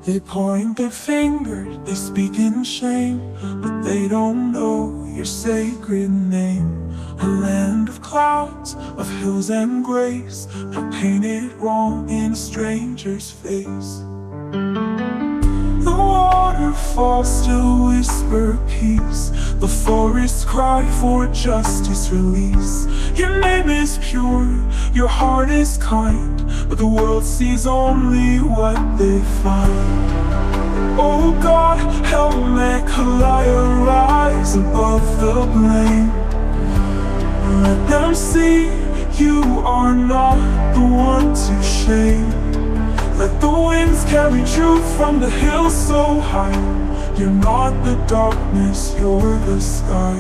They point their finger, they speak in shame, but they don't know your sacred name. A land of clouds, of hills and grace, not painted wrong in a stranger's face. The waterfalls still whisper peace, the forests cry for justice release. Your name is pure, your heart is kind, but the world sees only what they find. Oh God, help Meghalaya rise above the blame. Let them see you are not the one to shame. Let the winds carry truth from the hills so high. You're not the darkness, you're the sky.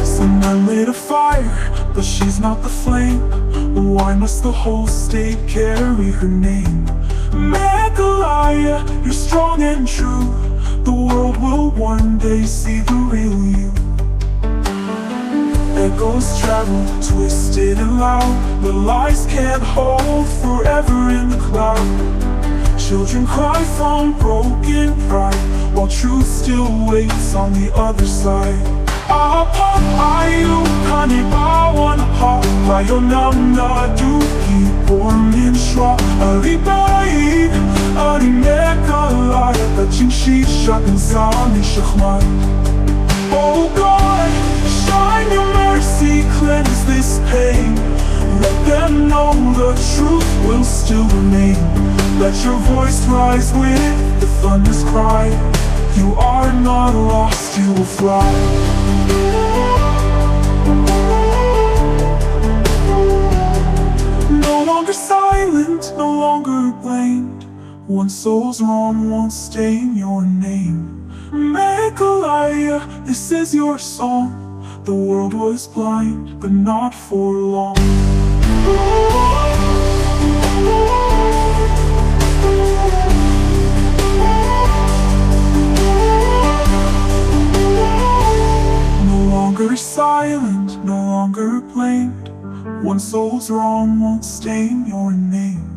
Sonam lit a fire, but she's not the flame. Why must the whole state carry her name? Meghalaya, you're strong and true. The world will one day see the real you. Echoes travel, twisted and loud, but lies can't hold forever in the cloud. Children cry from broken pride, while truth still waits on the other side. Ayu kanibawa na pa, Sonam na duki pormin shwa. Aribai, ari Meghalaya, touching she shaphang zani shakhmai. Oh God, shine your mercy, cleanse this pain. Let them know the truth will still remain. Let your voice rise with the thunder's cry. You are not lost, you will fly. No longer silent, no longer blamed. One soul's wrong won't stain your name. Meghalaya, this is your song. The world was blind, but not for long. No longer silent, no longer blamed. One soul's wrong won't stain your name.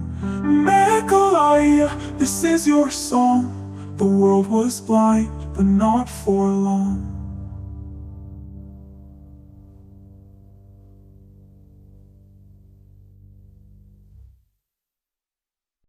Meghalaya, this is your song. The world was blind, but not for long.